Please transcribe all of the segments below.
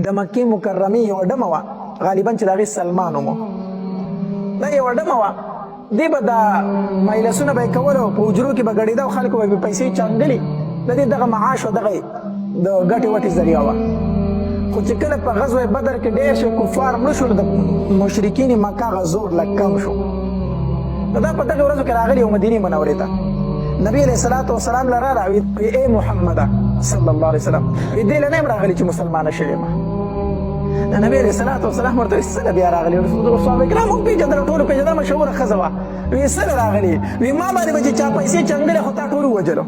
د مکې مکرمې یوه ډمه وه غالبا چې د هغې سلمان ومو دا یوه ډمه وه دې به دا مجلسونه به یې کول او په حجرو کې به ګډېده او خلکو به یې پیسې چانګلې د دې دغه معاش او دغه د ګټې وټې ذریعه وه خو چې کله په غزوه بدر کې ډېر شو کفار مړه شول د مشرکین مکه هغه زور لږ کم شو نو دا په دغې ورځو کې راغلي یو مدینې منورې ته نبی علیه الصلاة والسلام له راغله وی ای محمده صلی الله علیه وسلم وی دې له نه یم راغلي چې مسلمانه شوې یم نبی علیه الصلاة والسلام ورته وی څه بیا راغلي صحابه کرام هم پېژندل ټولو پېژنده مشهوره ښځه وه وی څه راغلي وی ما باندې به چې چا پیسې چنګلې خو تا ټول ووجلو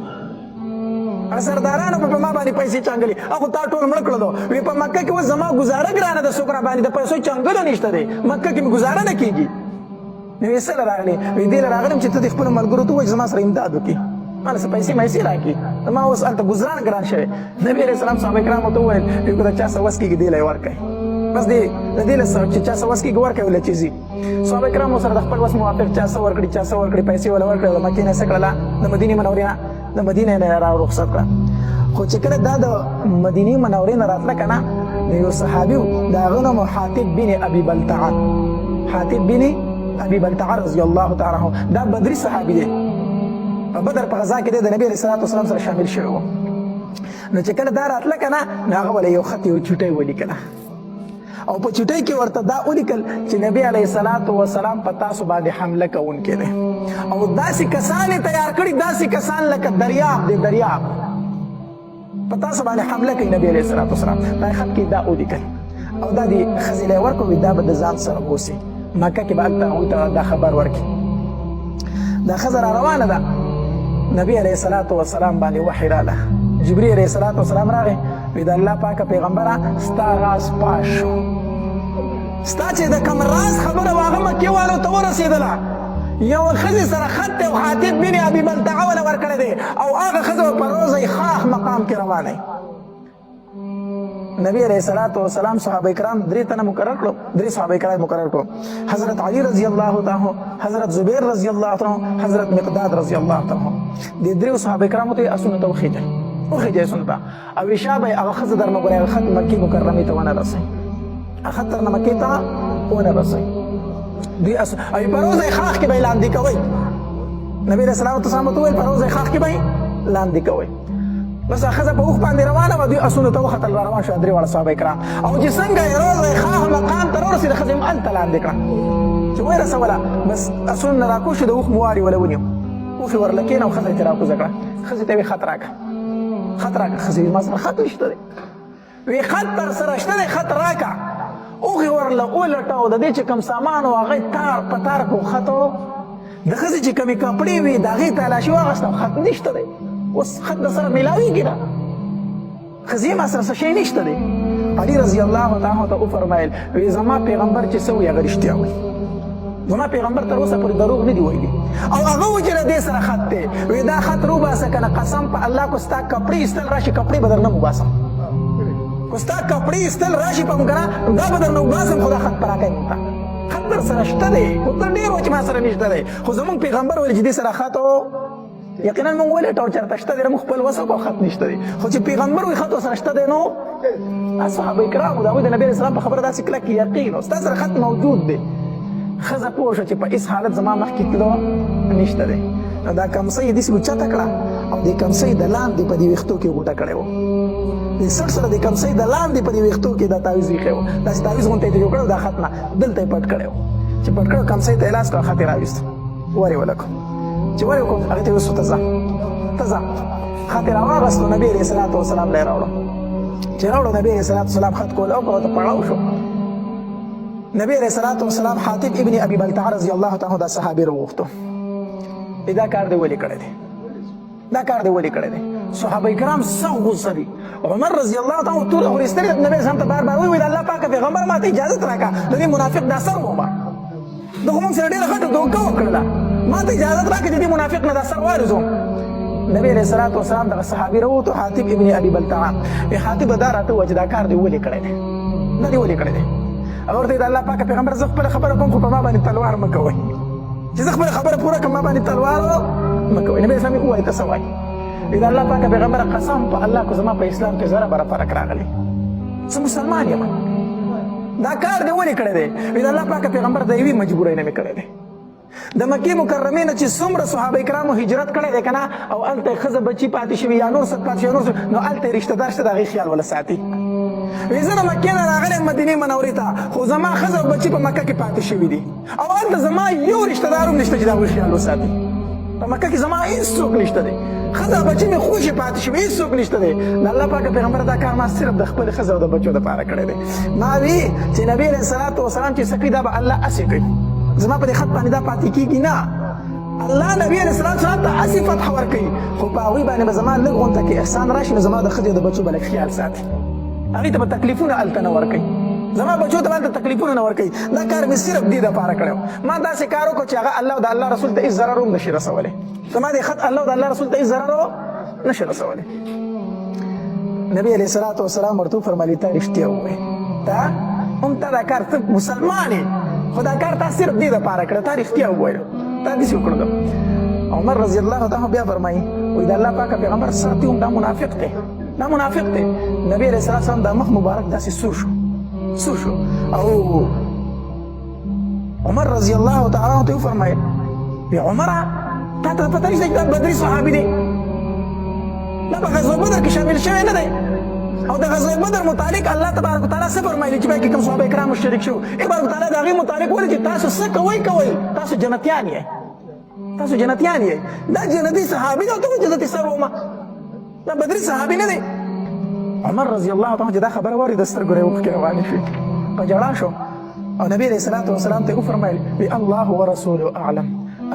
سردارانو په ما باندې پیسې چنګلې خو تا ټول مړه کړلو وی په مکه کې اوس زما ګزاره ګرانه ده څوک را باندې د پیسو چنګلو نشته دی مکه کې مې ګزاره نه کېږي نو وی څه راغلي وی دې له راغلم چې ته د خپلو ملګرو ته ووایې زما سره امداد وکړي ماله څه پیسې مایسې راکړي ما اوس هلته ګزران ګران شوی نبي علیه السلام صحابه کرامو ته وویل وی که د چا څه وس کېږي دې له یې ورکړئ بس د دې له چې چا څه وس کېږي ورکړئ ولې چې ځي صحابه کرامو سره د خپل وس موافق چا څه ورکړي چا څه ورکړي پیسې وله ورکړې د مکې نه څه کړله د مدینې منورې نه د مدینې نه را رخصت کړه خو چې کله دا د مدینې منورې نه راتله که نه د یو صحابي و د هغه نوم حاطب بن ابي بلتعه حاطب بن ابي بلتعه رضی الله تعالی عنه دا بدري صحابي دی په بدر په غزا کې دی د نبي علیه الصلاة والسلام سره شامل شوی و نو چې کله دا راتله که نه نو هغه ولې یو خط یو چوټۍ ولیکله او په چوټۍ کې ورته دا ولیکل چې نبی علیه الصلاة والسلام په تاسو باندې حمله کوونکی دی او داسې کسان یې تیار کړي داسې کسان لکه دریاب دی دریاب په تاسو باندې حمله کوي نبی علیه الصلاة والسلام دا خط کې دا ولیکل او دا دې ښځې له یې ورکړو دا به د ځان سره بوسي مکه کې به هلته هغوی ته دا خبر ورکړي دا ښځه را روانه ده نبی علیه الصلاة والسلام باندې وحی راله جبرئیل علیه الصلاة والسلام راغی وی د الله پاکه پیغمبره ستا راز پاش شو ستا چې د کوم راز خبره وه هغه مکې والو ته ورسېدله یوه ښځې سره خط دی او حاطب بن ابي بلتعه وله ورکړی دی او هغه ښځه په روضه خاخ مقام کې روانه نبی علیه الصلاة والسلام صحابه کرام درې تنه مقرر کړو درې صحابه کرام مقرر کړو حضرت علی رضی الله تعالی حضرت زبیر رضی الله تعالی حضرت مقداد رضی الله تعالی دې درې صحابه کرامو ته اسونه ته وخېږي اسونه ته او شابه هغه ښځه درنه ګورئ هغه خط مکې مکرمې ته ونه رسئ هغه خط درنه مکې ته ونه رسئ دوی او په روضه خاخ کې به یې لاندې کوئ نبي علیه السلام ته وویل په روضه خاخ کې به یې لاندې کوئ بس ښځه په اوښ باندې روانه وه دوی اسونو ته وختل را روان شو درې واړه صحابه کرام او چې څنګه یې روضه خاخ مقام ته راورسېده ښځه یې هلته لاندې کړه چې ویې رسوله بس اسونو نه راکوز شو د اوښ موارې وله ونیو اوښ یې ورله کېنه او ښځه یې ترې راکوزه کړه ښځې ته یې خط راکړه خط راکړه ښځې ما سره خط نشته دی وی خط در سره شته دی خط راکړه اوښ یې ورله ولټاو د دې چې کوم سامان و هغه یې تار په تار کړو خط د ښځې چې کومې کپړې وي د هغې تلاشي واخېسته خط نشته دی اوس خط د سره میلاویږي نه ښځې ما سره څه شی نشته دی علي رضی الله تعالی ته وفرمایل وی زما پیغمبر چې څه وایي هغه رښتیا وایي زما پیغمبر تر اوسه پورې دروغ نه دي ویلي او هغه و چې د دې سره خط دی وی دا خط روباسه که نه قسم په الله کو ستا کپړې ایستل راشي کپړې به درنه وباسم که ستا کپړې ایستل راشي په موږ دا به درنه وباسم خو دا خط په راکئ موږ ته خط در سره شته دی خو ته ډېر و چې ما سره نشته دی خو زموږ پیغمبر ویل چې دې سره خط یقینا موږ ولټو چېرته شته دی موږ خپل وس او خط نشته دی خو چې پیغمبر وایي خط ورسره شته دی نو صحابه کرامو د هغوی د نبي علیه السلام په خبره داسې کلک یقین و ستا سره خط موجود دی ښځه پوه شوه چې په هېڅ حالت زما مخکې تلو نشته دی نو دا کمڅۍ یې داسې اوچته کړه او دې کمڅۍ د لاندې په دې ویښتو کې غوټه کړی و د سټ سره د کمڅۍ د لاندې په دې ویښتو کې دا تعویض ایښی و داسې تعویض غوندې یې جوړ کړی و دا خط نه دلته یې پټ کړی و چې پټ کړی و کمڅۍ ته یې لاس کړه خط یې راویست ور یې ولکړو چې ور یې وکړو هغې ته یې وسو ته ځه خط یې راواغستو نبي علیه الصلاة والسلام له یې راوړو چې راوړو نبي علیه الصلاة والسلام خط کول او ورته پړاو شو نبی علیه الصلاة والسلام حاطب ابن ابي بلتعه رضی الله تعالی دا صحابي راوغوښتو دا کار دی ولې کړی دی دا کار دی ولې کړی دی صحابه کرام سخت غوسه دي عمر رضی الله تعالی عنه توره ورستري نبی اسلام ته بار بار وایي د الله پاکه پیغمبر ما ته اجازت راکړه د دې منافق دا سر وما د خو موږ سره ډېره غټه دوکه وکړله ما ته اجازت راکړه چې دې منافق نه دا سر وارزوم نبی علیه الصلاة والسلام دغه صحابي راووتو حاطب ابن ابي بلتعه حاطب دا راته وویل چې دا کار دی ولې کړی دی دا دې ولې کړی دی هغه ورته د الله پاکه پیغمبر زه خپله خبره کوم خو په ما باندې تلوار مه کوئ چې زه خپله خبره پوره کړم ما باندې تلوار مه کوئ نبي اسلام یې ووایي ته څه وایي د الله پاکه پیغمبره قسم په الله کو زما په اسلام کې ذره بره فرق راغلی زه مسلمان یم دا کار دې ولې کړی دی وایي د الله پاک پیغمبر د یوې مجبورۍ نه مې کړی دی د مکې مکرمې نه چې څومره صحابه کرامو هجرت کړی دی که نه او هلته یې ښځه بچي پاتې شوي یا نور څه پاتې شوي نو هلته یې رشته دار شته د هغې خیال وله ساتي وایي زه د مکې نه راغلی یم مدینې منورې ته خو زما ښځه او بچي په مکه کې پاتې شوي دي او هلته زما یو رشته دار هم نشته چې د هغوی خیال وساتي په مکه کې زما هېڅوک نشته دی ښځه بچي مې خوشې پاتې شوي هېڅوک نشته دی د الله پاک پیغمبر دا کار ما صرف د خپلې ښځې او د بچو دپاره کړی دی ما وی چې نبي علیه الصلاة وسلام چې څه کوي دا به الله هسې کوي زما په دې خط باندې دا پاتې کېږي نه الله نبي علیه السلام ته هسې فتح ورکوي خو په هغوی باندې به زما لږ غونته کې احسان راشي نو زما د ښځې او د بچو به لږ خیال ساتي هغوی ته به تکلیفونه هلته نه ورکوي زما بچو ته به هلته تکلیفونه نه ورکوي دا کار مې صرف دې دپاره کړی و ما داسې کار وکړو چې هغه الله او د الله رسول ته هېڅ ضرر هم نشي رسولی زما دې خط الله او د الله رسول ته هېڅ ضرر نشي رسولی نبي علیه الصلاة وسلام ورته وفرمایي تا رښتیا ووایې تا هم تا دا کار ته مسلمان یې خو دا کار تا صرف دې دپاره کړی تا رښتیا ووایه تا داسې وکړو عمر رضی الله عنه بیا فرمایي وایي د الله پاکه پیغمبر ساتي هم دا منافق دی دا منافق دی نبي علیه الصلاة وسلام دا مخ مبارک داسې سور شو او عمر رضی الله تعالی عنه ته وفرمایل وایي عمره تا ته پته نشته چې دا بدري صحابي دی دا په غزوه بدر کې شامل شوی نه دی او د غزوه بدر متعلق الله تبارک وتعالی څه فرمایلي چې پکې کوم صحابه کرام شریک شو تبارک وتعالی د هغې متعلق ویلي چې تاسو څه کوئ تاسو جنتیان یې دا جنتي صحابي دی او ته جنتي سر ومه دا بدري صحابي نه دی عمر رضی الله عنه چې دا خبره واورېده سترګو یې اوښکې روانې شوې په ژړا شو او نبي علیه الصلاة وسلام ته یې وفرمایل الله ورسوله اعلم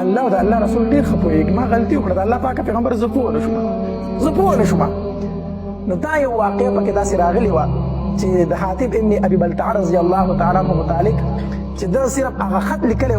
الله او د الله رسول ډېر ښه پوهېږي ما غلطي وکړه د الله پاکه پیغمبر زه پوه نه شوم نو دا یو واقع پکې داسې راغلې وه چې د حاتب ابن ابي بلتعه رضی الله تعالی عنه متعلق چې ده صرف هغه خط لیکلی